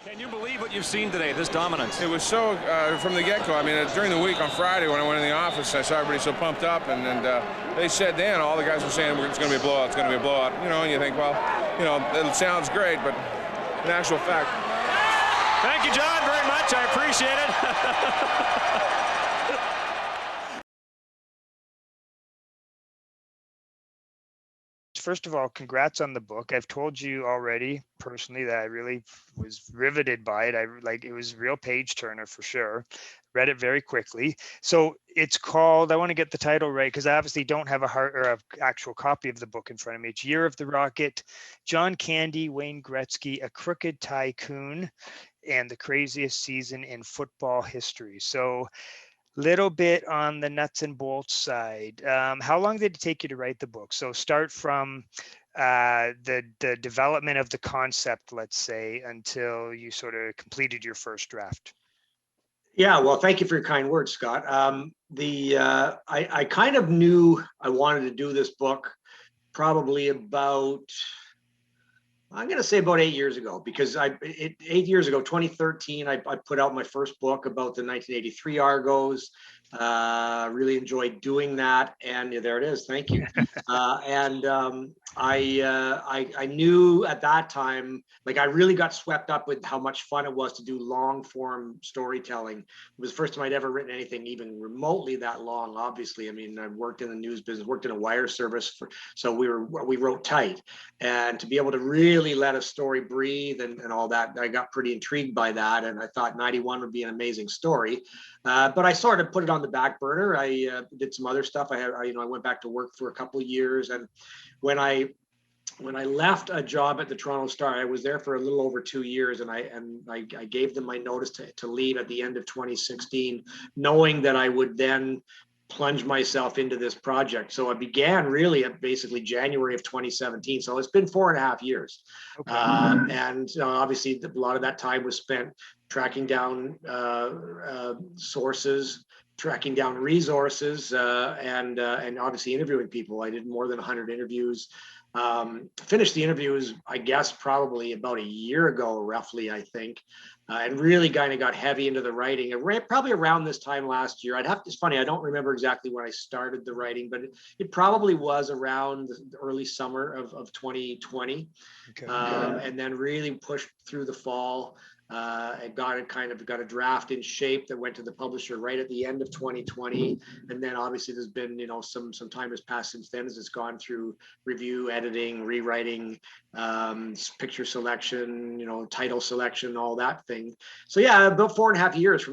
Can you believe what you've seen today, this dominance? It was so, from the get-go, I mean, during the week on Friday when I went in the office, I saw everybody so pumped up, and they said then, all the guys were saying, it's going to be a blowout, it's going to be a blowout, you know, and you think, well, you know, it sounds great, but in actual fact. Thank you, John, very much. I appreciate it. First of all, congrats on the book. I've told you already personally that I really was riveted by it. It was a real page turner for sure. Read it very quickly. So it's called, I want to get the title right because I obviously don't have a actual copy of the book in front of me. It's Year of the Rocket, John Candy, Wayne Gretzky, A Crooked Tycoon, and the Craziest Season in Football History. So little bit on the nuts and bolts side. How long did it take you to write the book? So start from the development of the concept, let's say, until you sort of completed your first draft. Yeah, well, thank you for your kind words, Scott. I kind of knew I wanted to do this book probably about, I'm going to say about 8 years ago, because 8 years ago, 2013, I put out my first book about the 1983 Argos. Really enjoyed doing that, and there it is. Thank you. I knew at that time, like, I really got swept up with how much fun it was to do long form storytelling. It was the first time I'd ever written anything even remotely that long. Obviously, I mean, I worked in the news business, worked in a wire service, so we wrote tight, and to be able to really let a story breathe and all that, I got pretty intrigued by that, and I thought 91 would be an amazing story. But I sort of put it on the back burner. I did some other stuff. I went back to work for a couple of years, and when I left a job at the Toronto Star, I was there for a little over 2 years, and I gave them my notice to leave at the end of 2016, knowing that I would then plunge myself into this project. So I began really at basically January of 2017. So it's been 4.5 years. Okay. And obviously a lot of that time was spent tracking down sources, tracking down resources, and obviously interviewing people. I did more than 100 interviews. Finished the interviews, I guess, probably about a year ago, roughly, I think, and really kind of got heavy into the writing. Probably around this time last year. It's funny, I don't remember exactly when I started the writing, but it probably was around the early summer of 2020. Okay. And then really pushed through the fall. And got a draft in shape that went to the publisher right at the end of 2020, and then obviously there's been some time has passed since then as it's gone through review, editing, rewriting, picture selection, title selection, all that thing. So yeah, about 4.5 years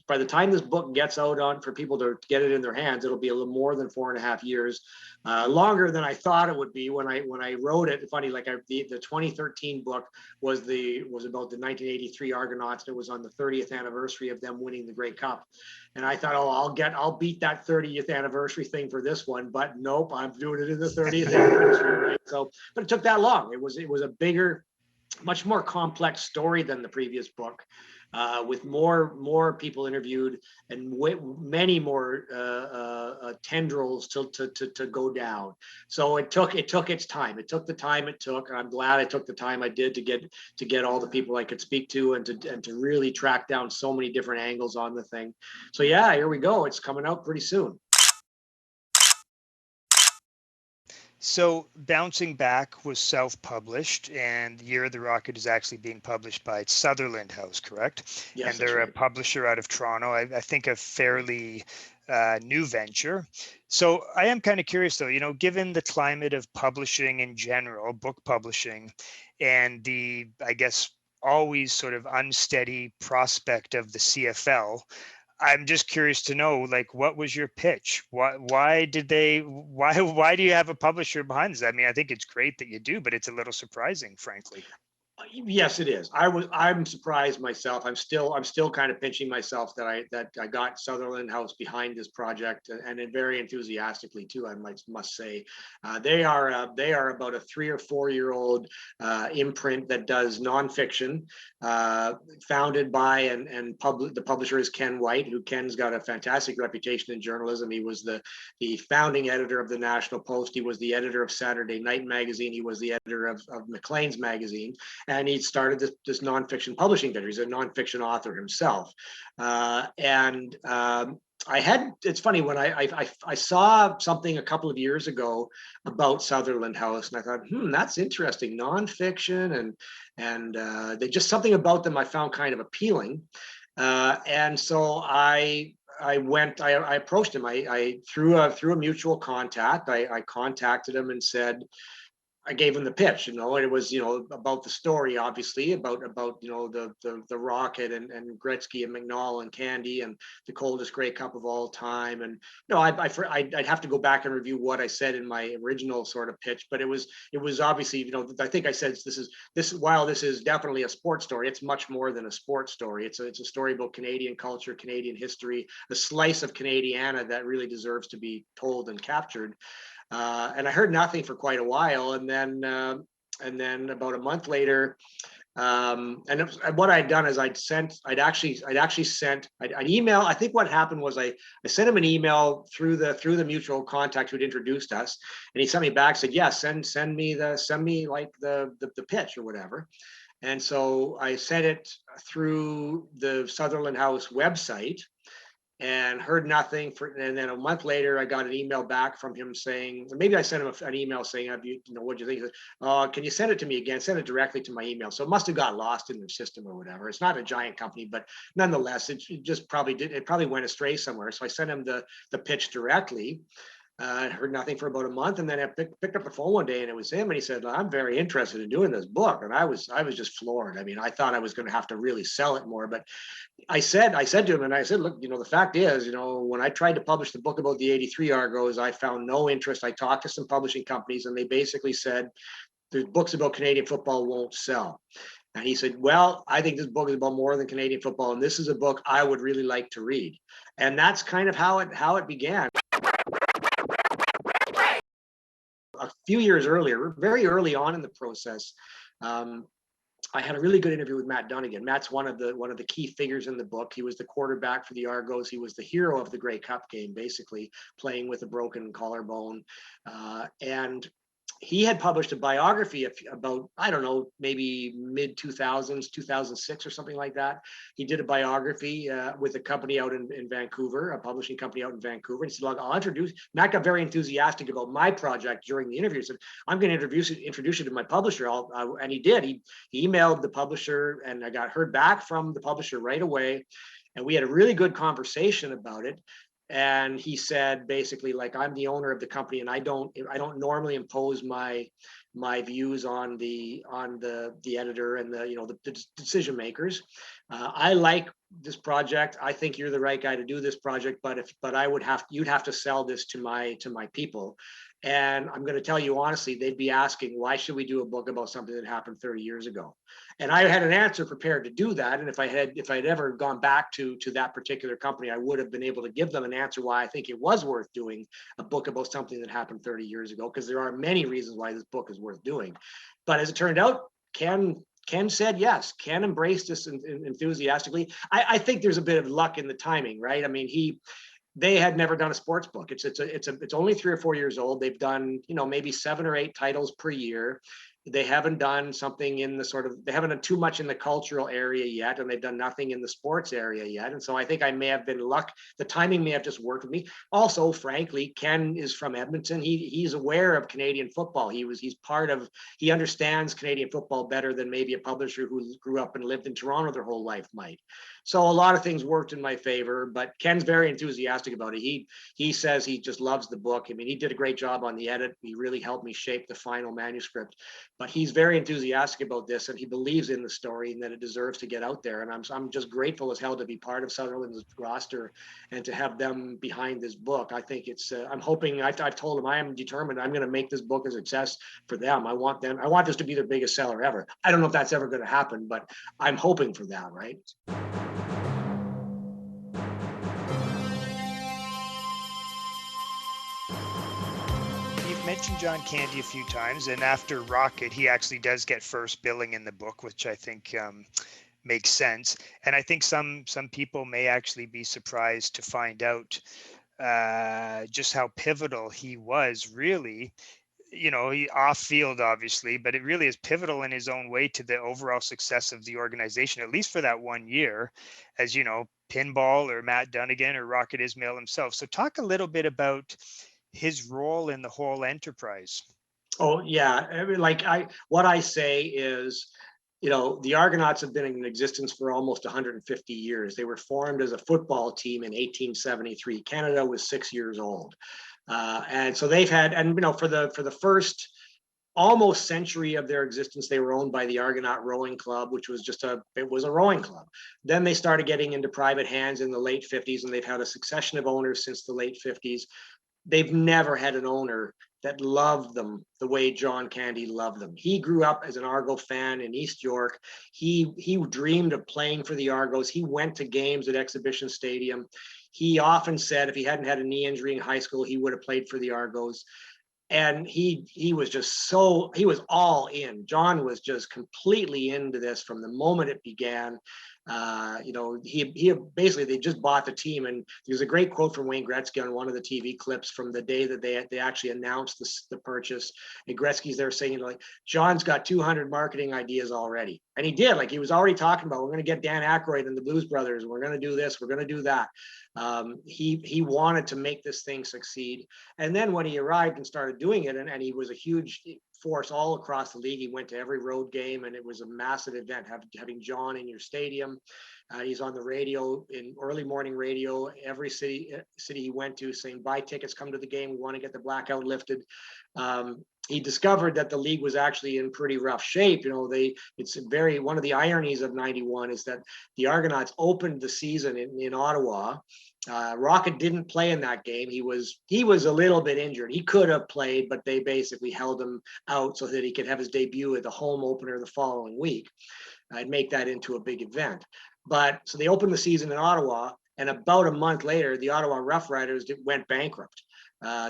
by the time this book gets out on for people to get it in their hands, it'll be a little more than 4.5 years, longer than I thought it would be when I wrote it. Funny, like the 2013 book was about the 1983 Argonauts. And it was on the 30th anniversary of them winning the Grey Cup, and I thought, oh, I'll beat that 30th anniversary thing for this one, but nope, I'm doing it in the 30th anniversary. Right? So, but it took that long. It was a bigger, much more complex story than the previous book, with more people interviewed and many more tendrils to go down. So it took its time. It took the time it took. And I'm glad I took the time I did to get all the people I could speak to and to really track down so many different angles on the thing. So yeah, here we go. It's coming out pretty soon. So Bouncing Back was self-published, and Year of the Rocket is actually being published by Sutherland House, correct? Yes, and they're right. A publisher out of Toronto. I think a fairly new venture. So I am kind of curious though, given the climate of publishing in general, book publishing, and the, I guess, always sort of unsteady prospect of the CFL, I'm just curious to know, like, what was your pitch? Why do you have a publisher behind this? I mean, I think it's great that you do, but it's a little surprising, frankly. Yes, it is. I'm surprised myself. I'm still kind of pinching myself that I got Sutherland House behind this project, and very enthusiastically too, I must say. They are about a 3 or 4 year old imprint that does nonfiction, founded by the publisher is Ken White, who Ken's got a fantastic reputation in journalism. He was the founding editor of the National Post. He was the editor of Saturday Night Magazine. He was the editor of Maclean's magazine. And and he started this nonfiction publishing venture. He's a nonfiction author himself. It's funny, when I saw something a couple of years ago about Sutherland House, and I thought, that's interesting, nonfiction, and they just, something about them I found kind of appealing. And so I approached him. I through a mutual contact, I contacted him and said, I gave him the pitch, and it was, about the story, obviously, about the Rocket and Gretzky and McNall and Candy and the coldest Grey Cup of all time. And I'd have to go back and review what I said in my original sort of pitch, but it was obviously, I think I said while this is definitely a sports story, it's much more than a sports story. It's a story about Canadian culture, Canadian history, a slice of Canadiana that really deserves to be told and captured. And I heard nothing for quite a while, and then about a month later, what I'd done is I'd actually sent an email. I think what happened was I sent him an email through the mutual contact who'd introduced us, and he sent me back, said, yeah, send me like the pitch or whatever. And so I sent it through the Sutherland House website, and heard nothing and then a month later I got an email back from him saying, or maybe I sent him an email saying, what do you think? He said, can you send it to me again? Send it directly to my email. So it must have got lost in the system or whatever. It's not a giant company, but nonetheless, it probably went astray somewhere. So I sent him the pitch directly. I heard nothing for about a month, and then I picked up the phone one day, and it was him, and he said, I'm very interested in doing this book. And I was just floored. I mean, I thought I was going to have to really sell it more, but I said to him, and I said, look, the fact is, when I tried to publish the book about the 83 Argos, I found no interest. I talked to some publishing companies, and they basically said, the books about Canadian football won't sell. And he said, well, I think this book is about more than Canadian football, and this is a book I would really like to read. And that's kind of how it began. A few years earlier, very early on in the process, I had a really good interview with Matt Dunnigan. Matt's one of the key figures in the book. He was the quarterback for the Argos. He was the hero of the Grey Cup game, basically playing with a broken collarbone. And he had published a biography about, I don't know, maybe mid 2000s, 2006 or something like that. He did a biography with a company out in Vancouver, a publishing company out in Vancouver. And he said, look, I'll introduce, Matt got very enthusiastic about my project during the interview. He said, I'm going to introduce you to my publisher. And he did. He emailed the publisher, and I heard back from the publisher right away. And we had a really good conversation about it. And he said, basically, like, I'm the owner of the company, and I don't normally impose my views on the editor and the decision makers. I like this project. I think you're the right guy to do this project, but you'd have to sell this to my people. And I'm going to tell you honestly, they'd be asking, why should we do a book about something that happened 30 years ago? And I had an answer prepared to do that. And if I'd ever gone back to that particular company, I would have been able to give them an answer why I think it was worth doing a book about something that happened 30 years ago, because there are many reasons why this book is worth doing. But as it turned out, Ken said yes. Ken embraced this enthusiastically. I think there's a bit of luck in the timing, right? I mean, they had never done a sports book. It's only 3 or 4 years old. They've done, maybe 7 or 8 titles per year. They haven't done something in they haven't done too much in the cultural area yet, and they've done nothing in the sports area yet. And so I think I may have been luck. The timing may have just worked with me. Also, frankly, Ken is from Edmonton. He's aware of Canadian football. He understands Canadian football better than maybe a publisher who grew up and lived in Toronto their whole life might. So a lot of things worked in my favor, but Ken's very enthusiastic about it. He says he just loves the book. I mean, he did a great job on the edit. He really helped me shape the final manuscript. But he's very enthusiastic about this, and he believes in the story and that it deserves to get out there. And I'm just grateful as hell to be part of Sutherland's roster and to have them behind this book. I think it's. I'm hoping. I've told them I am determined. I'm going to make this book a success for them. I want this to be their biggest seller ever. I don't know if that's ever going to happen, but I'm hoping for that. Right. Mentioned John Candy a few times, and after Rocket, he actually does get first billing in the book, which I think makes sense. And I think some people may actually be surprised to find out just how pivotal he was really you know, he off field, obviously, but it really is pivotal in his own way to the overall success of the organization, at least for that 1 year, as you know, Pinball or Matt Dunnigan or Rocket Ismail himself. So talk a little bit about his role in the whole enterprise. Oh yeah, I mean, what I say is, you know, the Argonauts have been in existence for almost 150 years. They were formed as a football team in 1873. Canada was 6 years old, and so they've had, and you know, for the first almost century of their existence, they were owned by the Argonaut Rowing Club, which was it was a rowing club. Then they started getting into private hands in the late 50s, and they've had a succession of owners since the late 50s. They've never had an owner that loved them the way John Candy loved them. He grew up as an Argo fan in East York. He dreamed of playing for the Argos. He went to games at Exhibition Stadium. He often said if he hadn't had a knee injury in high school, he would have played for the Argos. And he was just he was all in. John was just completely into this from the moment it began. You know, he basically, they just bought the team, and there's a great quote from Wayne Gretzky on one of the TV clips from the day that they actually announced the purchase. And Gretzky's there saying, like, John's got 200 marketing ideas already, and he did. Like, he was already talking about, we're going to get Dan Aykroyd and the Blues Brothers, and we're going to do this, we're going to do that. He wanted to make this thing succeed. And then when he arrived and started doing it, and he was a huge force all across the league. He went to every road game, and it was a massive event having John in your stadium. He's on the radio, in early morning radio, every city he went to, saying, buy tickets, come to the game, we want to get the blackout lifted. He discovered that the league was actually in pretty rough shape. You know, one of the ironies of '91 is that the Argonauts opened the season in Ottawa. Rocket didn't play in that game. He was a little bit injured. He could have played, but they basically held him out so that he could have his debut at the home opener the following week. I'd make that into a big event. But so they opened the season in Ottawa, and about a month later, the Ottawa Rough Riders went bankrupt.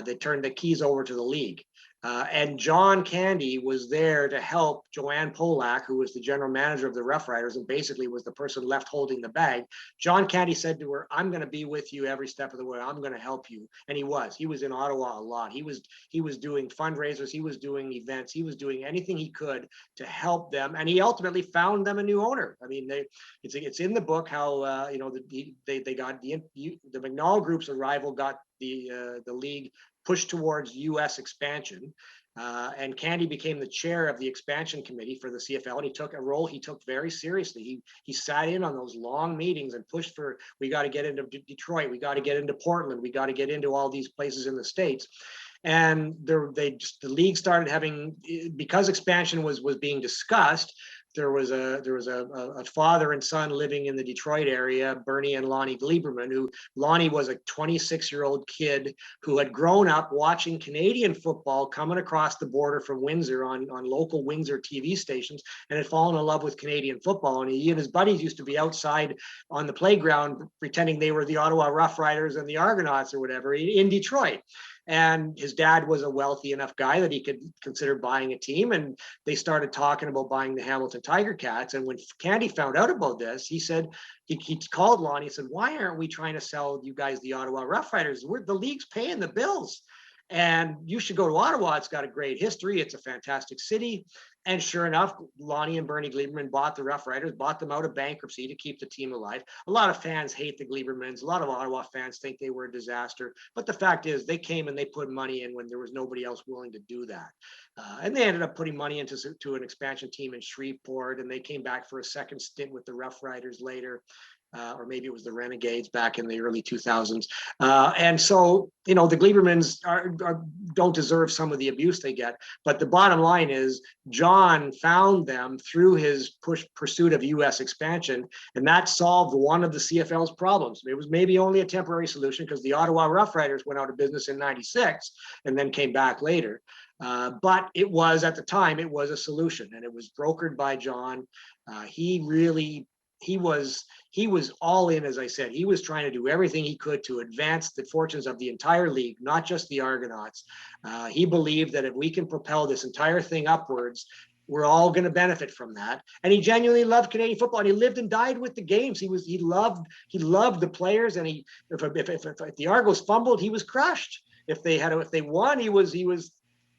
They turned the keys over to the league. And John Candy was there to help Joanne Polak, who was the general manager of the Rough Riders and basically was the person left holding the bag. John Candy said to her, I'm going to be with you every step of the way. I'm going to help you. And he was in Ottawa a lot. He was doing fundraisers. He was doing events. He was doing anything he could to help them. And he ultimately found them a new owner. I mean, it's in the book how, you know, they got the McNall Group's arrival got the league pushed towards U.S. expansion, and Candy became the chair of the expansion committee for the CFL, and he took a role he took very seriously. He sat in on those long meetings and pushed for, we got to get into Detroit, we got to get into Portland, we got to get into all these places in the States. And the league started having, because expansion was being discussed, there was a father and son living in the Detroit area, Bernie and Lonnie Gleiberman, who Lonnie was a 26-year-old kid who had grown up watching Canadian football coming across the border from Windsor on local Windsor TV stations, and had fallen in love with Canadian football. And he and his buddies used to be outside on the playground pretending they were the Ottawa Rough Riders and the Argonauts or whatever in Detroit. And his dad was a wealthy enough guy that he could consider buying a team. And they started talking about buying the Hamilton Tiger Cats. And when Candy found out about this, he said, he called Lonnie and said, why aren't we trying to sell you guys the Ottawa Rough Riders? The league's paying the bills. And you should go to Ottawa. It's got a great history. It's a fantastic city. And sure enough, Lonnie and Bernie Gleiberman bought the Rough Riders, bought them out of bankruptcy to keep the team alive. A lot of fans hate the Gleibermans. A lot of Ottawa fans think they were a disaster. But the fact is, they came and they put money in when there was nobody else willing to do that. And they ended up putting money into an expansion team in Shreveport, and they came back for a second stint with the Rough Riders later. Or maybe it was the Renegades back in the early 2000s. And so, you know, the Gleibermans don't deserve some of the abuse they get. But the bottom line is, John found them through his pursuit of U.S. expansion, and that solved one of the CFL's problems. It was maybe only a temporary solution because the Ottawa Rough Riders went out of business in '96 and then came back later. But it was, at the time, it was a solution, and it was brokered by John. He was all in, as I said. He was trying to do everything he could to advance the fortunes of the entire league, not just the Argonauts. He believed that if we can propel this entire thing upwards, we're all going to benefit from that. And he genuinely loved Canadian football, and he lived and died with the games. He loved the players, and if the Argos fumbled, he was crushed. If they won, he was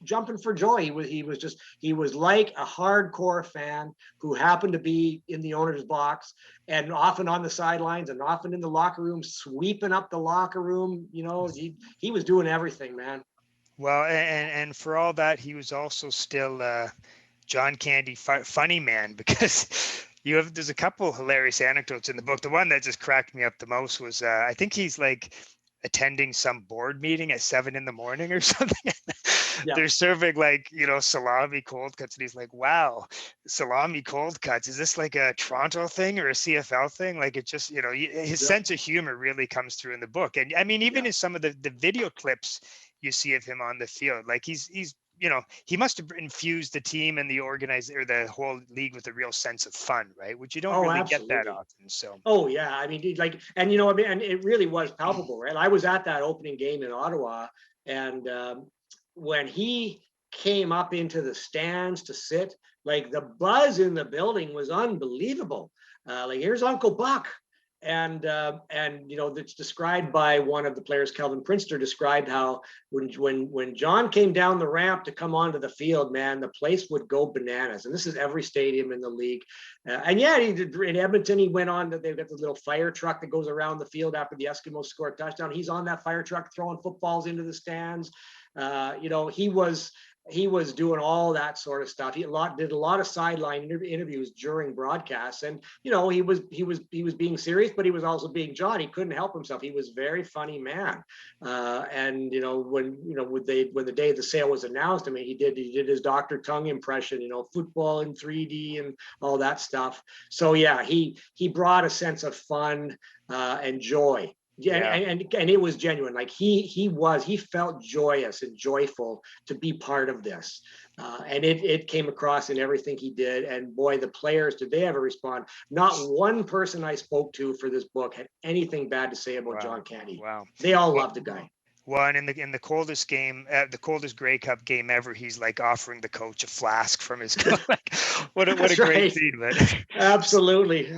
jumping for joy. He was like a hardcore fan who happened to be in the owner's box and often on the sidelines and often in the locker room, sweeping up the locker room. You know, he was doing everything, man. Well, and for all that, he was also still John Candy funny man, because there's a couple hilarious anecdotes in the book. The one that just cracked me up the most was I think he's like attending some board meeting at 7 a.m. or something. Yeah. They're serving like, salami cold cuts, and he's like, wow, salami cold cuts, is this like a Toronto thing or a CFL thing? Like, it just, his sense of humor really comes through in the book. And I mean, even in some of the video clips you see of him on the field, like he's he must have infused the team and the organizer, or the whole league, with a real sense of fun, right? Which you don't really absolutely. get that often. So. Oh yeah, I mean, and I mean, and it really was palpable, right? I was at that opening game in Ottawa, and when he came up into the stands to sit, like the buzz in the building was unbelievable. Like, here's Uncle Buck. And that's described by one of the players, Kelvin Prinster, described how when John came down the ramp to come onto the field, man, the place would go bananas. And this is every stadium in the league. And yeah, he did, in Edmonton, he went on, they've got the little fire truck that goes around the field after the Eskimos score a touchdown. He's on that fire truck throwing footballs into the stands. He was doing all that sort of stuff. He did a lot of sideline interviews during broadcasts, and he was being serious, but he was also being John. He couldn't help himself. He was a very funny man. And when the day of the sale was announced, I mean, he did his Dr. Tongue impression, football in 3D and all that stuff. So yeah, he brought a sense of fun and joy. Yeah, and it was genuine. Like he felt joyous and joyful to be part of this, and it came across in everything he did. And boy, the players, did they ever respond? Not one person I spoke to for this book had anything bad to say about John Candy. Wow, they all loved the guy. Well, and in the coldest game, the coldest Grey Cup game ever, he's like offering the coach a flask from his cup. Like, what a great scene, man. Absolutely.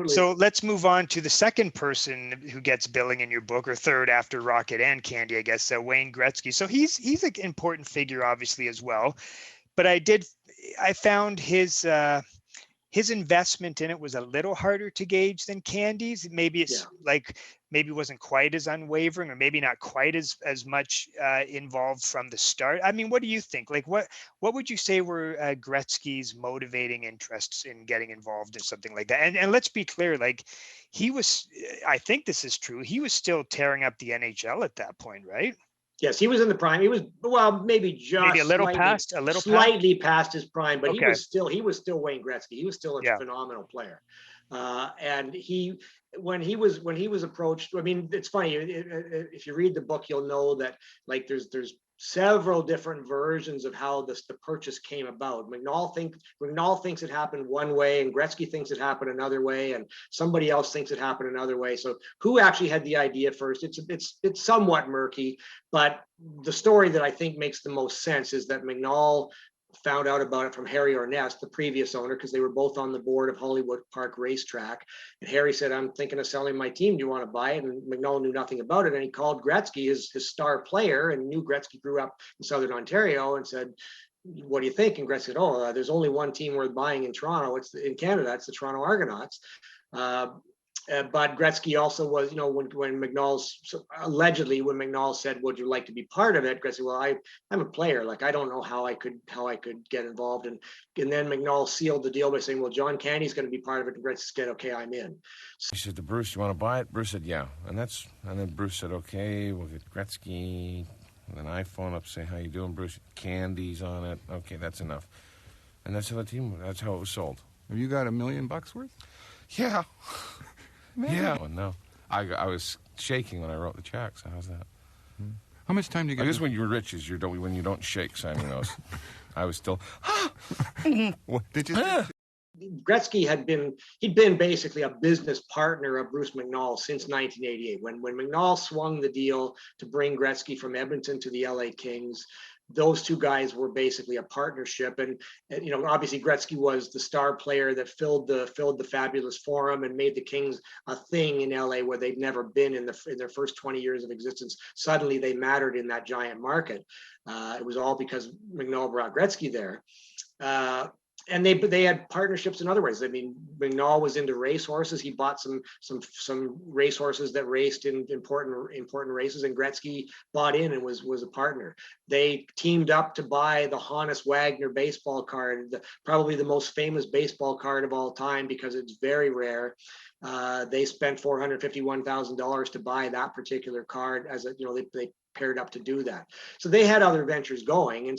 So let's move on to the second person who gets billing in your book, or third after Rocket and Candy, I guess, Wayne Gretzky. So he's an important figure, obviously, as well. But I found his investment in it was a little harder to gauge than Candy's. Maybe maybe wasn't quite as unwavering, or maybe not quite as much involved from the start. I mean, what do you think? Like, what would you say were Gretzky's motivating interests in getting involved in something like that? And let's be clear, like, he was, I think this is true, he was still tearing up the NHL at that point, right? Yes, he was in the prime. He was, well, maybe slightly past his prime, but he was still Wayne Gretzky. He was still a phenomenal player. And when he was approached, I mean, it's funny, if you read the book, you'll know that, like, there's several different versions of how the purchase came about. Mcnall thinks it happened one way, and Gretzky thinks it happened another way, and somebody else thinks it happened another way. So who actually had the idea first? It's somewhat murky, but the story that I think makes the most sense is that Mcnall found out about it from Harry Ornest, the previous owner, because they were both on the board of Hollywood Park Racetrack. And Harry said, "I'm thinking of selling my team. Do you want to buy it?" And Mcnall knew nothing about it. And he called Gretzky, his star player, and knew Gretzky grew up in Southern Ontario, and said, "What do you think?" And Gretzky said, "Oh, there's only one team worth buying in Toronto. It's in Canada. It's the Toronto Argonauts." But Gretzky also was, when Mcnall said, "Would you like to be part of it?" Gretzky, "Well, I'm a player. Like, I don't know how I could get involved." And then Mcnall sealed the deal by saying, "Well, John Candy's going to be part of it." And Gretzky said, "Okay, I'm in." He said to Bruce, "You want to buy it?" Bruce said, "Yeah." And then Bruce said, "Okay, we'll get Gretzky." And then I phone up, say, "How you doing, Bruce?" "Candy's on it." "Okay, that's enough." And that's how it was sold. Have you got $1 million worth? Yeah. Man. Yeah. Well, no, I was shaking when I wrote the check. So how's that? How much time do you get? I guess when you're rich, is when you don't shake signing those. I was still. What did you? Gretzky he'd been basically a business partner of Bruce Mcnall since 1988. When Mcnall swung the deal to bring Gretzky from Edmonton to the LA Kings, those two guys were basically a partnership. And you know, obviously Gretzky was the star player that filled the fabulous Forum and made the Kings a thing in LA where they'd never been in their first 20 years of existence. Suddenly they mattered in that giant market. It was all because McNall brought Gretzky there. And they had partnerships in other ways. I mean, McNall was into racehorses. He bought some racehorses that raced in important races, and Gretzky bought in and was a partner. They teamed up to buy the Hannes Wagner baseball card, probably the most famous baseball card of all time because it's very rare. They spent $451,000 to buy that particular card as they paired up to do that. So they had other ventures going. And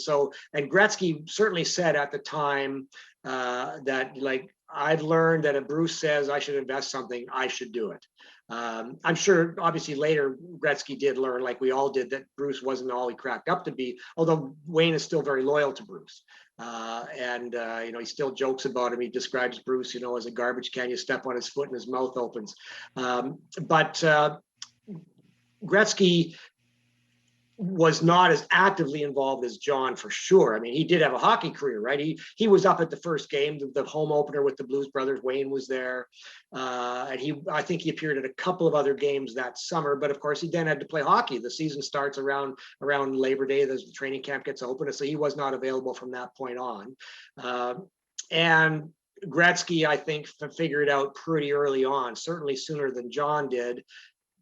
Gretzky certainly said at the time that, like, I've learned that if Bruce says I should invest something, I should do it. I'm sure obviously later Gretzky did learn, like we all did, that Bruce wasn't all he cracked up to be, although Wayne is still very loyal to Bruce. He still jokes about him. He describes Bruce, as a garbage can. You step on his foot and his mouth opens. But Gretzky was not as actively involved as John, for sure. I mean, he did have a hockey career, right? He was up at the first game, the home opener with the Blues Brothers. Wayne was there, and I think he appeared at a couple of other games that summer. But of course, he then had to play hockey. The season starts around Labor Day. The training camp gets open, so he was not available from that point on. And Gretzky, I think, figured out pretty early on, certainly sooner than John did,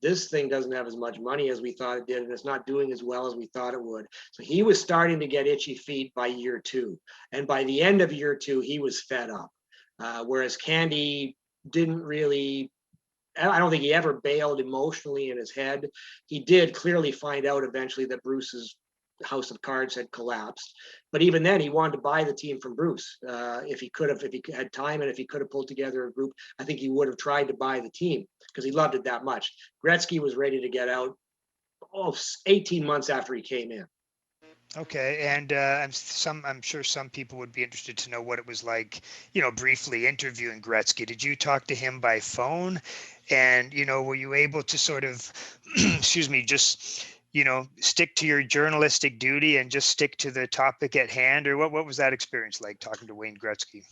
this thing doesn't have as much money as we thought it did, and it's not doing as well as we thought it would. So he was starting to get itchy feet by year 2. And by the end of year 2, he was fed up. Whereas Candy didn't really, I don't think he ever bailed emotionally in his head. He did clearly find out eventually that Bruce's house of cards had collapsed. But even then, he wanted to buy the team from Bruce. If he had time and if he could have pulled together a group, I think he would have tried to buy the team because he loved it that much. Gretzky was ready to get out 18 months after he came in. Okay, and I'm sure some people would be interested to know what it was like, briefly interviewing Gretzky. Did you talk to him by phone? And, were you able to sort of, excuse me, just stick to your journalistic duty and just stick to the topic at hand? Or what was that experience like, talking to Wayne Gretzky?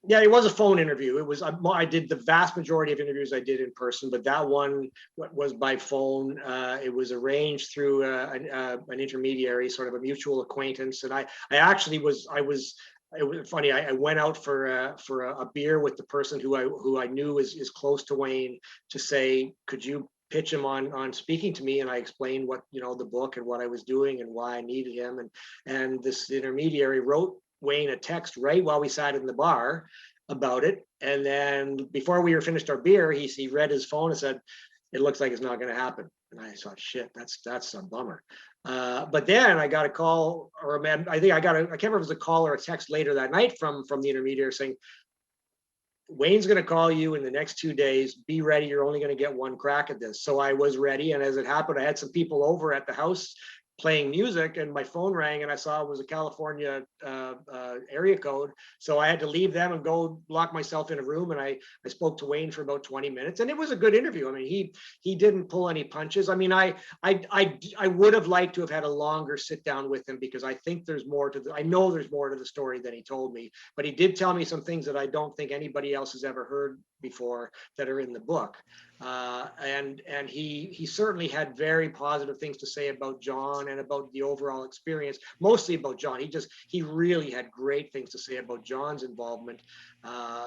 Yeah, it was a phone interview. It was, I did the vast majority of interviews I did in person, but that one was by phone. It was arranged through an intermediary, sort of a mutual acquaintance. And it was funny. I went out for a beer with the person who I knew is close to Wayne, to say, could you pitch him on speaking to me? And I explained what, the book and what I was doing and why I needed him. And this intermediary wrote Wayne a text right while we sat in the bar about it. And then before we were finished our beer, he read his phone and said, it looks like it's not going to happen. And I thought, shit, that's a bummer. But then I got a call, or I can't remember if it was a call or a text later that night from the intermediary saying, Wayne's going to call you in the next 2 days. Be ready. You're only going to get one crack at this. So I was ready. And as it happened, I had some people over at the house playing music, and my phone rang, and I saw it was a California area code. So I had to leave them and go lock myself in a room. And I spoke to Wayne for about 20 minutes, and it was a good interview. I mean, he didn't pull any punches. I mean, I would have liked to have had a longer sit down with him, because I think there's more to I know there's more to the story than he told me, but he did tell me some things that I don't think anybody else has ever heard before that are in the book. And he certainly had very positive things to say about John and about the overall experience, mostly about John. He really had great things to say about John's involvement.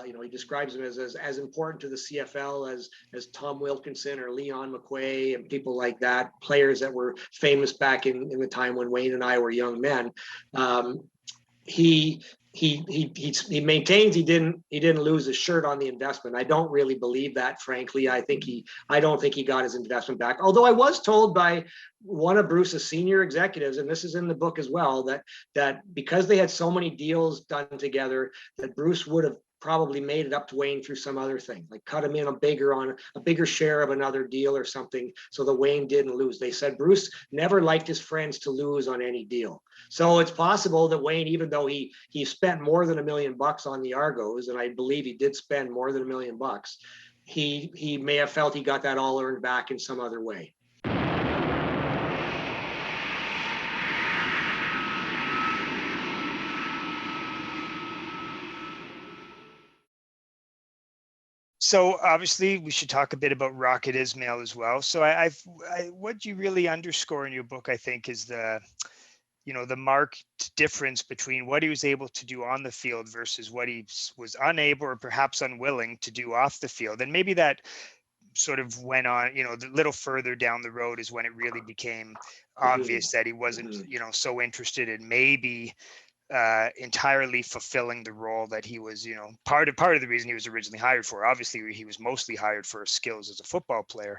He describes him as important to the CFL as Tom Wilkinson or Leon McQuay and people like that, players that were famous back in the time when Wayne and I were young men. He maintains he didn't lose his shirt on the investment. I don't really believe that, frankly. I don't think he got his investment back. Although I was told by one of Bruce's senior executives, and this is in the book as well, that because they had so many deals done together, that Bruce would have probably made it up to Wayne through some other thing, like cut him in a bigger share of another deal or something, so that Wayne didn't lose. They said Bruce never liked his friends to lose on any deal. So it's possible that Wayne, even though he spent more than $1 million on the Argos, and I believe he did spend more than $1 million, he may have felt he got that all earned back in some other way. So obviously we should talk a bit about Rocket Ismail as well. So what you really underscore in your book, I think, is the marked difference between what he was able to do on the field versus what he was unable or perhaps unwilling to do off the field. And maybe that sort of went on, the little further down the road is when it really became obvious that he wasn't, so interested in maybe entirely fulfilling the role that he was, part of the reason he was originally hired for. Obviously, he was mostly hired for his skills as a football player.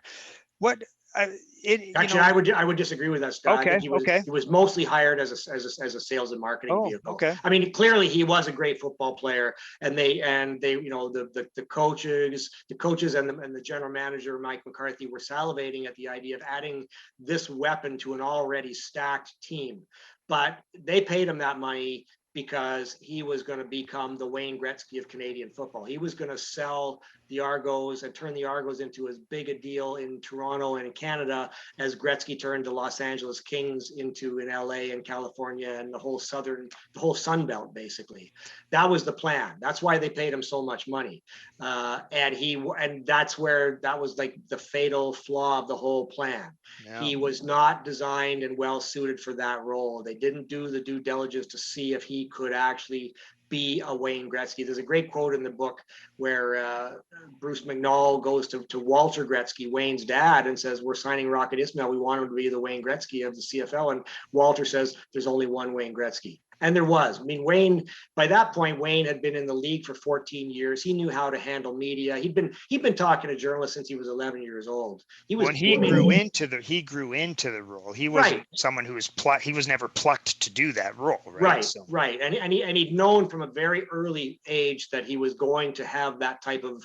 Actually, I would disagree with that, Scott. Okay, I think he was mostly hired as a sales and marketing vehicle. Okay. I mean, clearly he was a great football player, and they the coaches and the general manager Mike McCarthy were salivating at the idea of adding this weapon to an already stacked team. But they paid him that money because he was going to become the Wayne Gretzky of Canadian football. He was going to sell the Argos and turn the Argos into as big a deal in Toronto and in Canada as Gretzky turned the Los Angeles Kings into in LA and California and the whole Sun Belt, basically. That was the plan. That's why they paid him so much money. And that was like the fatal flaw of the whole plan. Yeah. He was not designed and well suited for that role. They didn't do the due diligence to see if he could actually be a Wayne Gretzky. There's a great quote in the book where Bruce McNall goes to Walter Gretzky, Wayne's dad, and says, "We're signing Rocket Ismail. We want him to be the Wayne Gretzky of the CFL." And Walter says, "There's only one Wayne Gretzky." And there was. I mean, Wayne, by that point, Wayne had been in the league for 14 years. He knew how to handle media. He'd been talking to journalists since he was 11 years old. He grew into the role. He wasn't someone who was he was never plucked to do that role, right? Right. And he'd known from a very early age that he was going to have that type of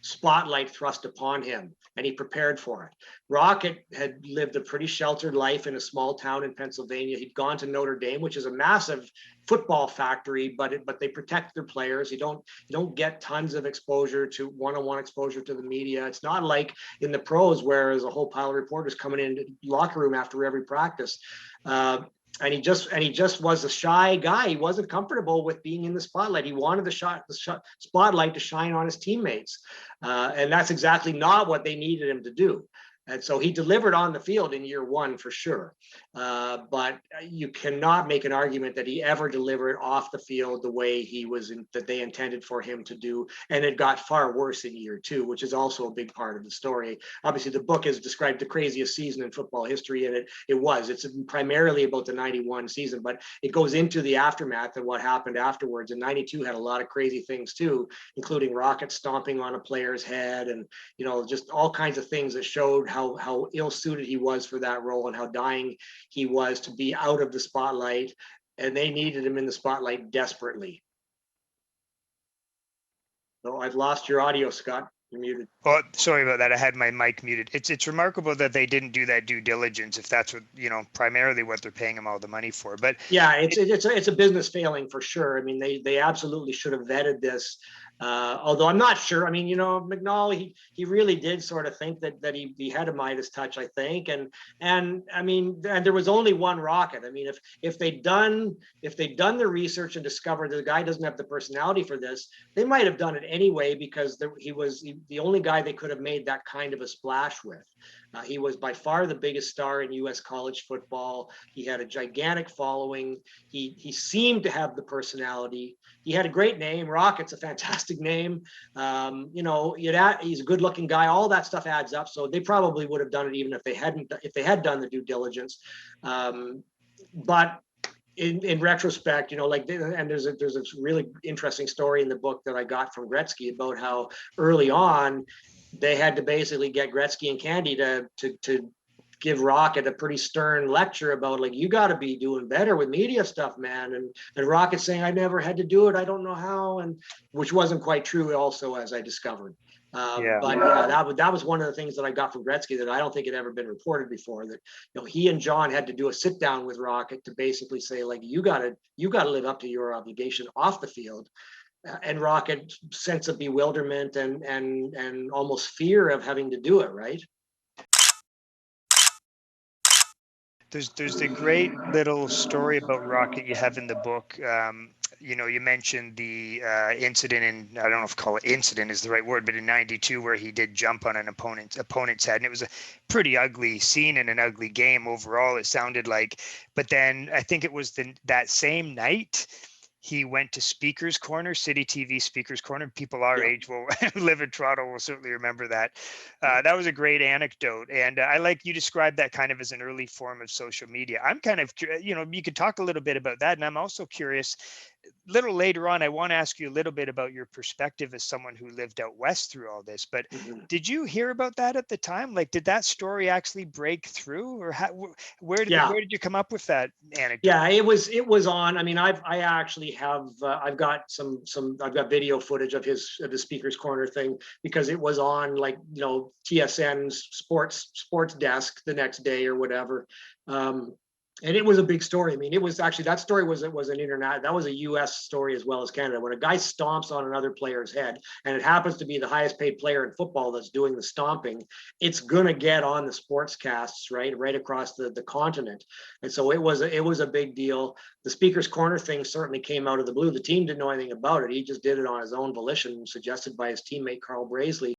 spotlight thrust upon him, and he prepared for it. Rocket had lived a pretty sheltered life in a small town in Pennsylvania. He'd gone to Notre Dame, which is a massive football factory, but they protect their players. You don't get tons of exposure to one-on-one exposure to the media. It's not like in the pros where there's a whole pile of reporters coming in the locker room after every practice. And he just was a shy guy. He wasn't comfortable with being in the spotlight. He wanted the spotlight to shine on his teammates. And that's exactly not what they needed him to do. And so he delivered on the field in year one for sure. But you cannot make an argument that he ever delivered off the field the way that they intended for him to do. And it got far worse in year two, which is also a big part of the story. Obviously, the book has described the craziest season in football history, and it's primarily about the 91 season, but it goes into the aftermath of what happened afterwards. And 92 had a lot of crazy things too, including Rocket stomping on a player's head and, just all kinds of things that showed how ill-suited he was for that role and how dying he was to be out of the spotlight, and they needed him in the spotlight desperately. So I've lost your audio, Scott. You're muted. Oh, sorry about that. I had my mic muted. It's remarkable that they didn't do that due diligence, if that's what, primarily what they're paying him all the money for. But yeah, it's a business failing for sure. I mean, they absolutely should have vetted this. Although I'm not sure. I mean, McNall, he really did sort of think that he had a Midas touch, I think. And I mean, and there was only one Rocket. I mean, if they'd done the research and discovered that the guy doesn't have the personality for this, they might have done it anyway, because he was the only guy they could have made that kind of a splash with. He was by far the biggest star in U.S. college football. He had a gigantic following. He seemed to have the personality. He had a great name. Rocket's a fantastic name. He's a good-looking guy. All that stuff adds up. So they probably would have done it even if they had done the due diligence. But in retrospect, and there's a really interesting story in the book that I got from Gretzky about how early on they had to basically get Gretzky and Candy to give Rocket a pretty stern lecture about, like, you got to be doing better with media stuff, man. And Rocket saying, I never had to do it. I don't know how. And which wasn't quite true also, as I discovered. But that was one of the things that I got from Gretzky that I don't think had ever been reported before, that, he and John had to do a sit down with Rocket to basically say, like, you got to live up to your obligation off the field. And Rocket's sense of bewilderment and almost fear of having to do it, right? There's the great little story about Rocket you have in the book. You mentioned the incident in, I don't know if call it incident is the right word, but in '92 where he did jump on an opponent's head, and it was a pretty ugly scene and an ugly game overall. It sounded like, but then I think it was that same night he went to Speaker's Corner, City TV Speaker's Corner. People our age will who live in Toronto will certainly remember that. That was a great anecdote. And I like you described that kind of as an early form of social media. I'm kind of, you could talk a little bit about that. And I'm also curious, a little later on, I want to ask you a little bit about your perspective as someone who lived out west through all this. But did you hear about that at the time? Like, did that story actually break through, or where did you come up with that anecdote? Yeah, it was on. I mean, I actually have I've got I've got video footage of the Speaker's Corner thing, because it was on, like, TSN's sports desk the next day or whatever. And it was a big story. I mean, it was actually, that story was an internet, that was a US story as well as Canada. When a guy stomps on another player's head, and it happens to be the highest paid player in football that's doing the stomping, it's gonna get on the sportscasts, right across the continent. And so it was a big deal. The Speaker's Corner thing certainly came out of the blue. The team didn't know anything about it. He just did it on his own volition, suggested by his teammate Carl Braisley.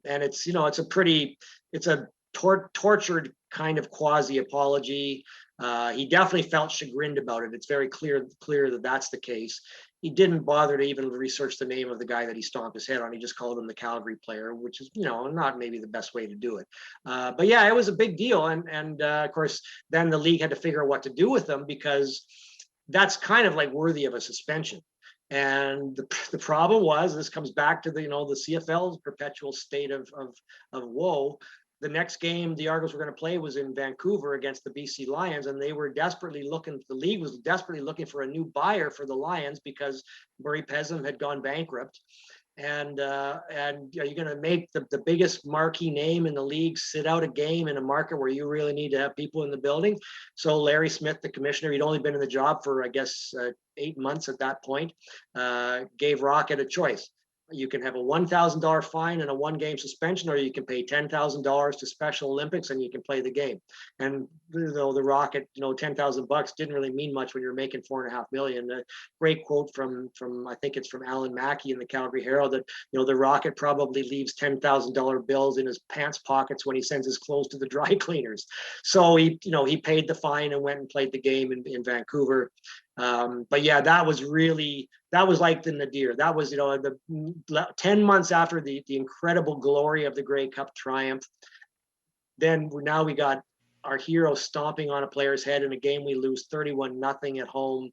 And it's a tortured kind of quasi apology. He definitely felt chagrined about it. It's very clear that that's the case. He didn't bother to even research the name of the guy that he stomped his head on. He just called him the Calgary player, which is, not maybe the best way to do it. But yeah, it was a big deal. And of course, then the league had to figure out what to do with him, because that's kind of like worthy of a suspension. And the problem was, this comes back to the CFL's perpetual state of woe. The next game the Argos were going to play was in Vancouver against the BC Lions, and the league was desperately looking for a new buyer for the Lions, because Murray Pesem had gone bankrupt. And are you going to make the biggest marquee name in the league sit out a game in a market where you really need to have people in the building? So Larry Smith, the commissioner, he'd only been in the job for, I guess, 8 months at that point, gave Rocket a choice. You can have a $1,000 fine and a 1-game suspension, or you can pay $10,000 to Special Olympics and you can play the game. And though the Rocket, $10,000 didn't really mean much when you're making $4.5 million. A great quote from I think it's from Alan Mackey in the Calgary Herald, that the Rocket probably leaves $10,000 bills in his pants pockets when he sends his clothes to the dry cleaners. So he paid the fine and went and played the game in Vancouver. But yeah, that was like the nadir. That was, the 10 months after the incredible glory of the Grey Cup triumph. Then now we got our hero stomping on a player's head in a game we lose 31-0 at home.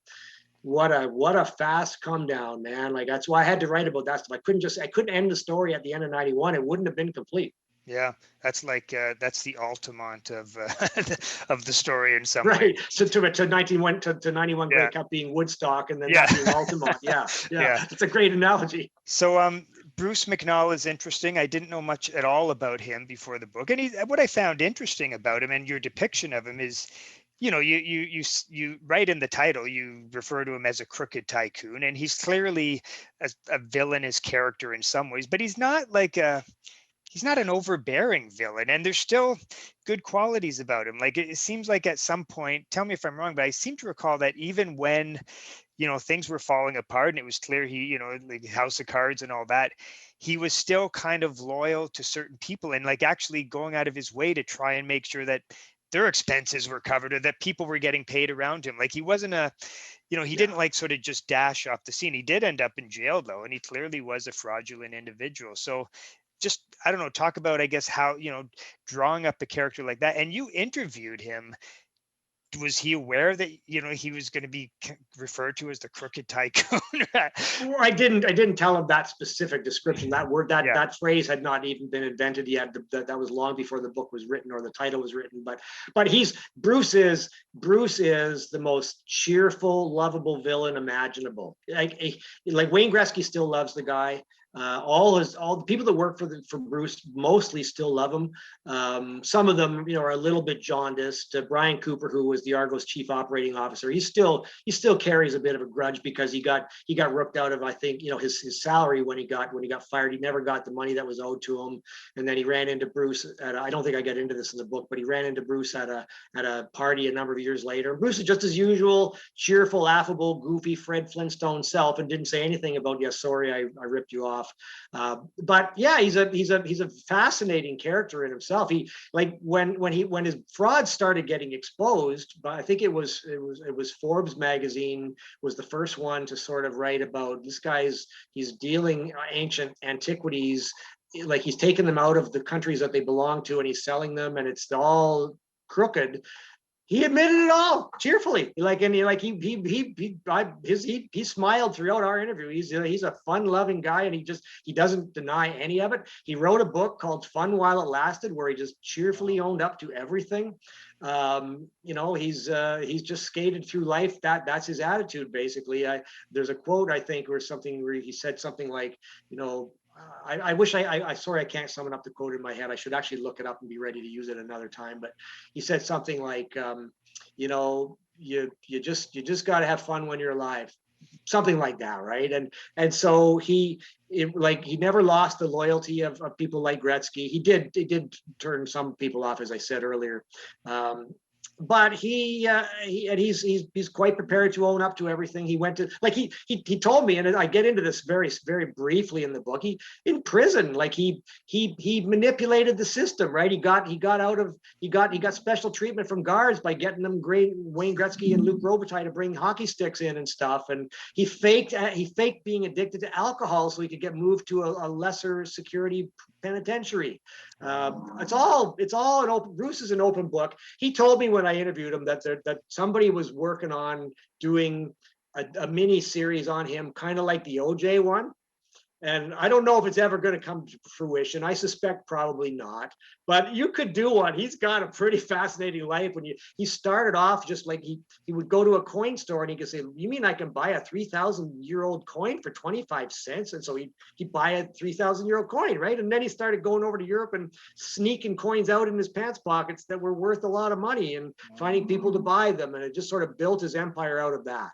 What a fast come down, man. Like, that's why I had to write about that stuff. I couldn't end the story at the end of '91. It wouldn't have been complete. Yeah, that's like that's the ultimate of of the story in some way. Right. So to 91 Grey Cup being Woodstock, and then that being Altamont. Yeah. It's a great analogy. So Bruce McNall is interesting. I didn't know much at all about him before the book, and what I found interesting about him and your depiction of him is, you write in the title, you refer to him as a crooked tycoon, and he's clearly a villainous character in some ways, but he's not like he's not an overbearing villain, and there's still good qualities about him. Like, it seems like at some point, tell me if I'm wrong, but I seem to recall that even when, things were falling apart and it was clear he, like House of Cards and all that, he was still kind of loyal to certain people and like actually going out of his way to try and make sure that their expenses were covered or that people were getting paid around him. Like, he wasn't he didn't like sort of just dash off the scene. He did end up in jail though, and he clearly was a fraudulent individual. So just, I don't know, talk about, I guess, how, drawing up a character like that. And you interviewed him. Was he aware that, he was going to be referred to as the Crooked Tycoon? Well, I didn't tell him that specific description. That word, that phrase had not even been invented yet. That was long before the book was written or the title was written. But Bruce is the most cheerful, lovable villain imaginable. Like Wayne Gretzky still loves the guy. All the people that work for Bruce mostly still love him. Some of them, are a little bit jaundiced. Brian Cooper, who was the Argos chief operating officer, he still carries a bit of a grudge because he got ripped out of, I think, his salary when he got fired. He never got the money that was owed to him, and then he ran into Bruce I don't think I get into this in the book, but he ran into Bruce at a party a number of years later. Bruce is just as usual, cheerful, affable, goofy Fred Flintstone self, and didn't say anything about, yeah, sorry, I ripped you off. But yeah, he's a fascinating character in himself. He, like, when his fraud started getting exposed, but I think it was Forbes magazine was the first one to sort of write about this he's dealing ancient antiquities, like he's taking them out of the countries that they belong to and he's selling them, and it's all crooked. He admitted it all cheerfully, he smiled throughout our interview. He's a fun-loving guy, and he doesn't deny any of it. He wrote a book called Fun While It Lasted, where he just cheerfully owned up to everything. He's just skated through life. That's his attitude, basically. There's a quote, I think, or something where he said something like, I wish sorry, I can't summon up the quote in my head. I should actually look it up and be ready to use it another time. But he said something like, you just got to have fun when you're alive, something like that, right? And so he never lost the loyalty of people like Gretzky. He did turn some people off, as I said earlier. But he's quite prepared to own up to everything. He went to, like, he told me, and I get into this very, very briefly in the book. He in prison, like he manipulated the system, right? He got special treatment from guards by getting them Wayne Gretzky and Luke Robitaille to bring hockey sticks in and stuff. And he faked being addicted to alcohol so he could get moved to a lesser security penitentiary. It's all an open. Bruce is an open book. He told me when I interviewed him that somebody was working on doing a mini series on him, kind of like the OJ one. And I don't know if it's ever going to come to fruition. I suspect probably not, but you could do one. He's got a pretty fascinating life. He started off just like he would go to a coin store and he could say, you mean I can buy a 3,000-year-old coin for 25 cents? And so he'd buy a 3,000-year-old coin, right? And then he started going over to Europe and sneaking coins out in his pants pockets that were worth a lot of money and finding people to buy them. And it just sort of built his empire out of that.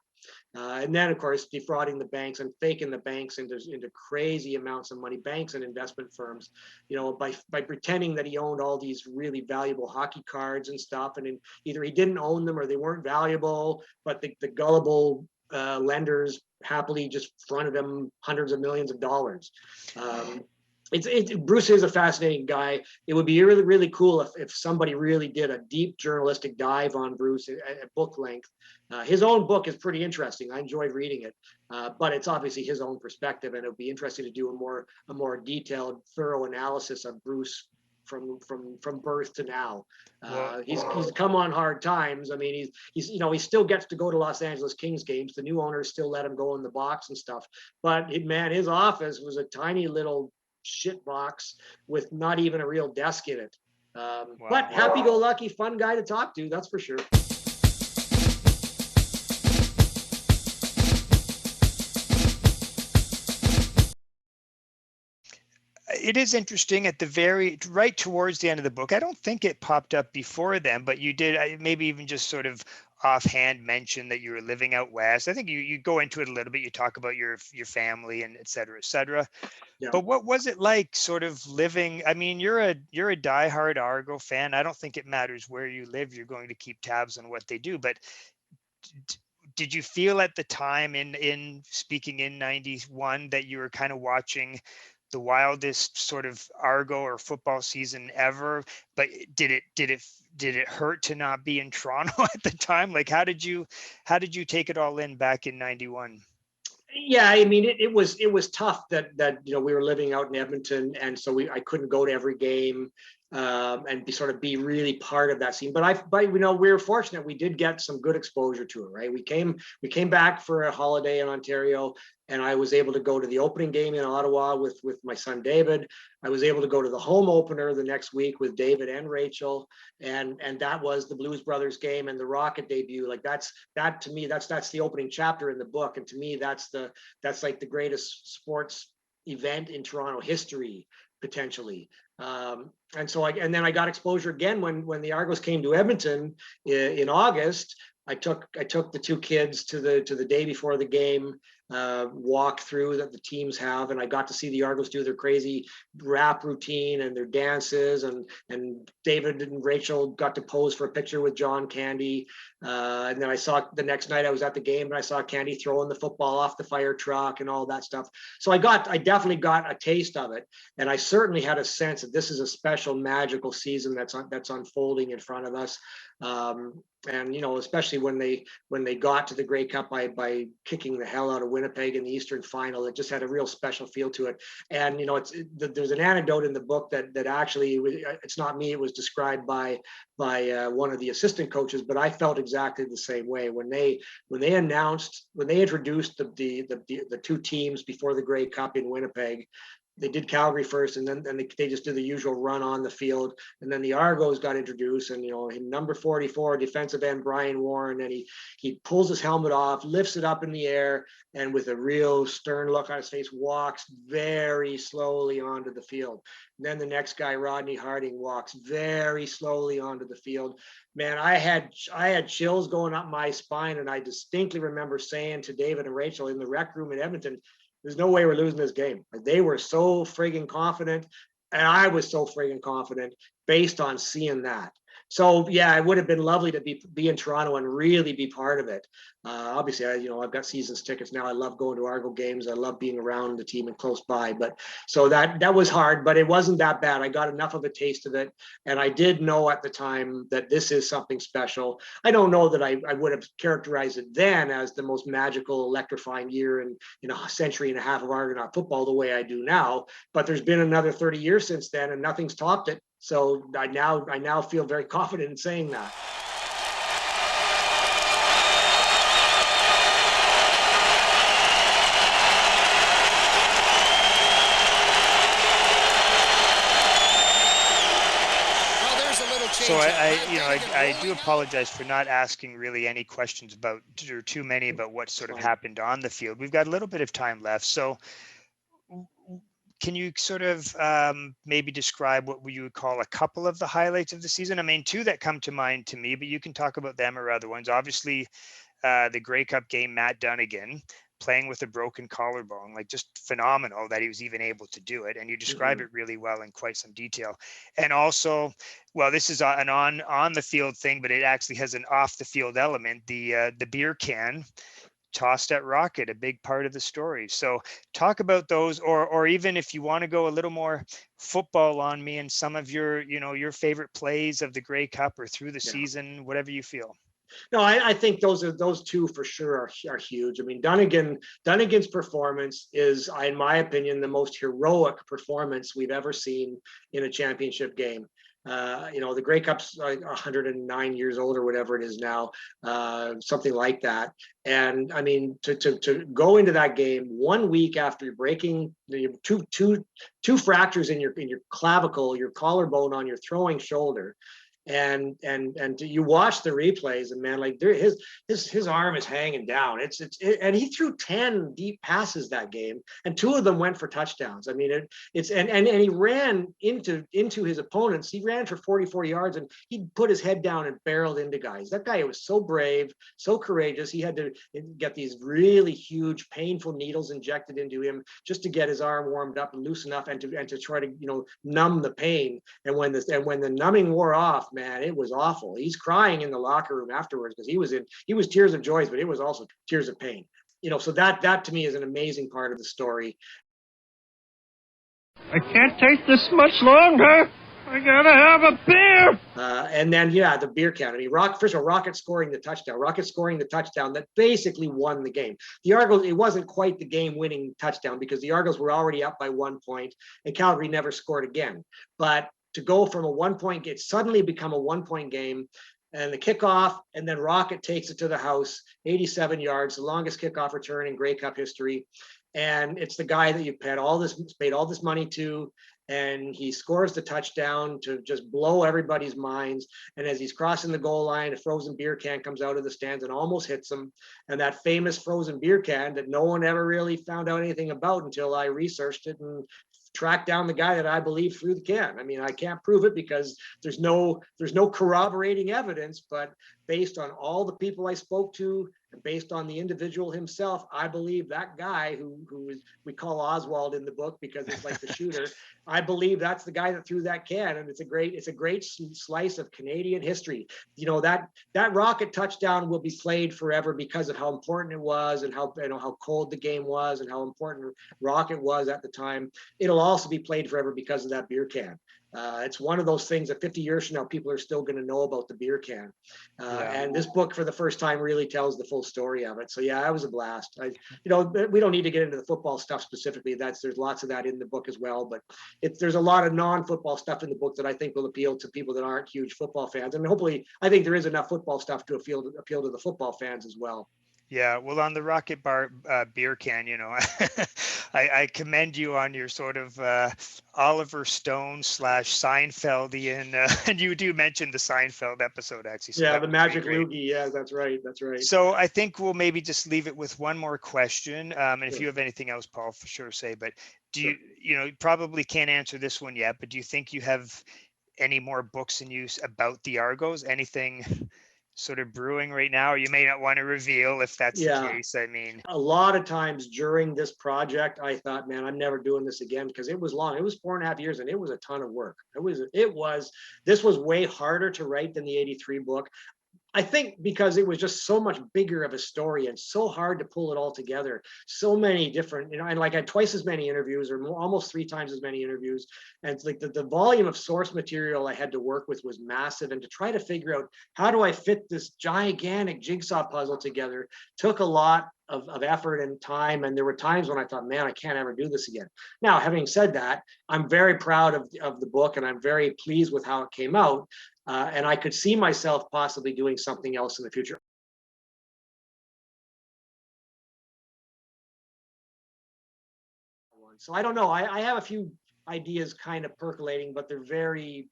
And then, of course, defrauding the banks and faking the banks into crazy amounts of money, banks and investment firms, by pretending that he owned all these really valuable hockey cards and stuff. And either he didn't own them or they weren't valuable, but the gullible lenders happily just fronted him hundreds of millions of dollars. Bruce is a fascinating guy. It would be really, really cool if somebody really did a deep journalistic dive on Bruce at book length. His own book is pretty interesting. I enjoyed reading it, but it's obviously his own perspective, and it would be interesting to do a more detailed, thorough analysis of Bruce from birth to now. He's come on hard times. I mean, he still gets to go to Los Angeles Kings games. The new owners still let him go in the box and stuff. But man, his office was a tiny little shit box with not even a real desk in it. But happy-go-lucky, fun guy to talk to, that's for sure. It is interesting at the right towards the end of the book. I don't think it popped up before then, but you did maybe even just sort of offhand mention that you were living out west. I think you go into it a little bit. You talk about your family and et cetera, et cetera. Yeah. But what was it like sort of living? I mean, you're a diehard Argo fan. I don't think it matters where you live. You're going to keep tabs on what they do. But did you feel at the time in speaking in 91 that you were kind of watching the wildest sort of Argo or football season ever? But did it hurt to not be in Toronto at the time? Like, how did you take it all in back in 91? Yeah, I mean, it was tough that we were living out in Edmonton, and so I couldn't go to every game and be really part of that scene. But we were fortunate. We did get some good exposure to it, right? We came back for a holiday in Ontario, and I was able to go to the opening game in Ottawa with my son David. I was able to go to the home opener the next week with David and Rachel, and that was the Blues Brothers game and the Rocket debut. Like that to me, that's the opening chapter in the book, and to me that's like the greatest sports event in Toronto history potentially. And then I got exposure again when the Argos came to Edmonton in August. I took the two kids to the day before the game walk through that the teams have, and I got to see the Argos do their crazy rap routine and their dances, and David and Rachel got to pose for a picture with John Candy. And then I saw the next night I was at the game and I saw Candy throwing the football off the fire truck and all that stuff. So I definitely got a taste of it, and I certainly had a sense that this is a special, magical season that's unfolding in front of us. And especially when they got to the Grey Cup by kicking the hell out of Winnipeg in the Eastern Final, it just had a real special feel to it. And there's an anecdote in the book that actually it's not me. It was described by one of the assistant coaches, but I felt exactly the same way when they introduced the two teams before the Grey Cup in Winnipeg. They did Calgary first, and then they just did the usual run on the field. And then the Argos got introduced, and number 44, defensive end Brian Warren, and he pulls his helmet off, lifts it up in the air, and with a real stern look on his face, walks very slowly onto the field. And then the next guy, Rodney Harding, walks very slowly onto the field. Man, I had chills going up my spine, and I distinctly remember saying to David and Rachel in the rec room in Edmonton, there's no way we're losing this game. They were so friggin' confident, and I was so friggin' confident based on seeing that. So yeah, it would have been lovely to be in Toronto and really be part of it. Obviously, I've got seasons tickets now. I love going to Argo games. I love being around the team and close by. But so that was hard, but it wasn't that bad. I got enough of a taste of it, and I did know at the time that this is something special. I don't know that I would have characterized it then as the most magical, electrifying year in a century and a half of Argonaut football the way I do now. But there's been another 30 years since then, and nothing's topped it. So I now feel very confident in saying that. So I do apologize for not asking really any questions about, or too many about what sort of happened on the field. We've got a little bit of time left. So can you sort of maybe describe what you would call a couple of the highlights of the season? I mean, two that come to mind to me, but you can talk about them or other ones. Obviously, the Grey Cup game, Matt Dunnigan playing with a broken collarbone, like just phenomenal that he was even able to do it. And you describe it really well in quite some detail. And also, well, this is an on the field thing, but it actually has an off the field element. The beer can tossed at Rocket, a big part of the story. So talk about those, or even if you want to go a little more football on me and some of your favorite plays of the Grey Cup or through the season, whatever you feel. No, I think those two for sure are huge. I mean, Dunnigan's performance is, in my opinion, the most heroic performance we've ever seen in a championship game. The Grey Cup's 109 years old or whatever it is now, something like that. And I mean, to go into that game 1 week after you're breaking two fractures in your clavicle, your collarbone on your throwing shoulder. And you watch the replays, and man, like his arm is hanging down. And he threw 10 deep passes that game, and 2 of them went for touchdowns. I mean, and he ran into his opponents. He ran for 44 yards, and he put his head down and barreled into guys. That guy was so brave, so courageous. He had to get these really huge, painful needles injected into him just to get his arm warmed up and loose enough, and to try to numb the pain. And when the numbing wore off, man, it was awful. He's crying in the locker room afterwards because he was tears of joy, but it was also tears of pain. So that to me is an amazing part of the story. I can't take this much longer. I gotta have a beer. And then the beer can. I mean, first of all, Rocket scoring the touchdown that basically won the game. The Argos, it wasn't quite the game-winning touchdown because the Argos were already up by 1 point, and Calgary never scored again. But to go from a 1 point game, suddenly become a 1 point game, and the kickoff, and then Rocket takes it to the house, 87 yards, the longest kickoff return in Grey Cup history. And it's the guy that you paid all this money to, and he scores the touchdown to just blow everybody's minds. And as he's crossing the goal line, a frozen beer can comes out of the stands and almost hits him. And that famous frozen beer can that no one ever really found out anything about until I researched it and track down the guy that I believe threw the can. I mean, I can't prove it because there's no corroborating evidence, but based on all the people I spoke to, and based on the individual himself, I believe that guy who is, we call Oswald in the book because it's like the shooter. I believe that's the guy that threw that can, and it's a great slice of Canadian history. You know, that rocket touchdown will be played forever because of how important it was, and how, you know, how cold the game was, and how important Rocket was at the time. It'll also be played forever because of that beer can. It's one of those things that 50 years from now, people are still going to know about the beer can. And this book, for the first time, really tells the full story of it. So yeah, it was a blast. You know, we don't need to get into the football stuff specifically. There's lots of that in the book as well. But there's a lot of non-football stuff in the book that I think will appeal to people that aren't huge football fans. And hopefully, I think there is enough football stuff to appeal to the football fans as well. Yeah, well, on the Rocket Bar beer can, you know, I commend you on your sort of Oliver Stone / Seinfeldian, and you do mention the Seinfeld episode actually. So yeah, the Magic Loogie. Yeah, that's right. So I think we'll maybe just leave it with one more question, and if you have anything else, Paul, for sure say. But do you, you know, you probably can't answer this one yet, but do you think you have any more books in use about the Argos? Anything sort of brewing right now, or you may not want to reveal if that's the case? I mean, a lot of times during this project, I thought, man, I'm never doing this again, because it was long. It was 4.5 years, and it was a ton of work. This was way harder to write than the 83 book. I think because it was just so much bigger of a story and so hard to pull it all together. So many different, you know, and like I had twice as many interviews, or almost 3 times as many interviews. And it's like the volume of source material I had to work with was massive. And to try to figure out how do I fit this gigantic jigsaw puzzle together took a lot of effort and time. And there were times when I thought, man, I can't ever do this again. Now, having said that, I'm very proud of the book, and I'm very pleased with how it came out. And I could see myself possibly doing something else in the future. So I don't know. I have a few ideas kind of percolating, but they're very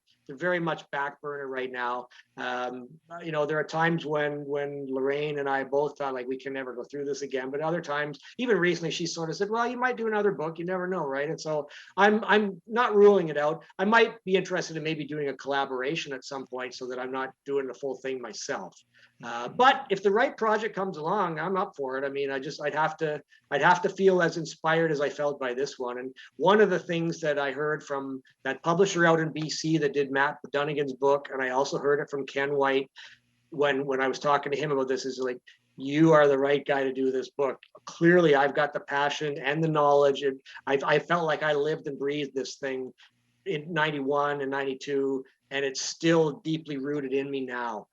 much back burner right now. You know, there are times when Lorraine and I both thought like we can never go through this again, but other times, even recently, she sort of said, well, you might do another book, you never know, right? And so I'm not ruling it out. I might be interested in maybe doing a collaboration at some point so that I'm not doing the full thing myself. But if the right project comes along, I'm up for it. I mean, I'd have to feel as inspired as I felt by this one. And one of the things that I heard from that publisher out in BC that did Matt Dunnigan's book, and I also heard it from Ken White when I was talking to him about this, is like, you are the right guy to do this book. Clearly, I've got the passion and the knowledge. And I felt like I lived and breathed this thing in 91 and 92, and it's still deeply rooted in me now.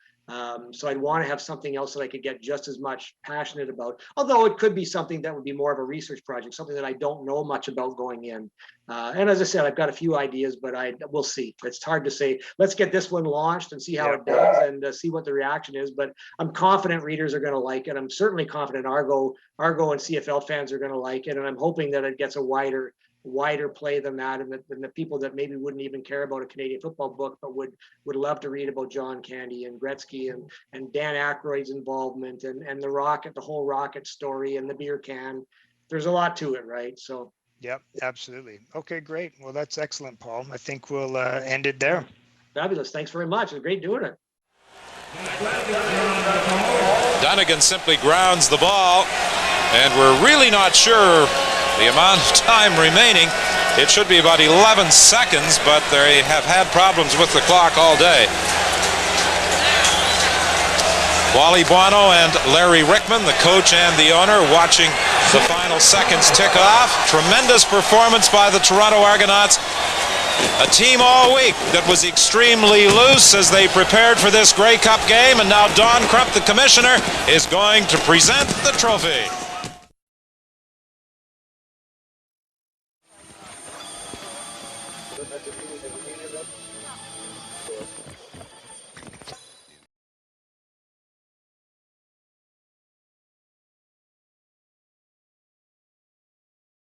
So I'd want to have something else that I could get just as much passionate about, although it could be something that would be more of a research project, something that I don't know much about going in. And as I said, I've got a few ideas, but we'll see. It's hard to say. Let's get this one launched and see how it does, and see what the reaction is. But I'm confident readers are going to like it. I'm certainly confident Argo and CFL fans are going to like it, and I'm hoping that it gets a wider play than that, and the people that maybe wouldn't even care about a Canadian football book but would love to read about John Candy and Gretzky and Dan Aykroyd's involvement and the Rocket, the whole Rocket story, and the beer can. There's a lot to it, right? So yep, absolutely. Okay, great. Well, that's excellent, Paul. I think we'll end it there. Fabulous. Thanks very much. It's great doing it. Dunnigan simply grounds the ball, and we're really not sure the amount of time remaining. It should be about 11 seconds, but they have had problems with the clock all day. Wally Buono and Larry Rickman, the coach and the owner, watching the final seconds tick off. Tremendous performance by the Toronto Argonauts. A team all week that was extremely loose as they prepared for this Grey Cup game, and now Don Crump, the commissioner, is going to present the trophy.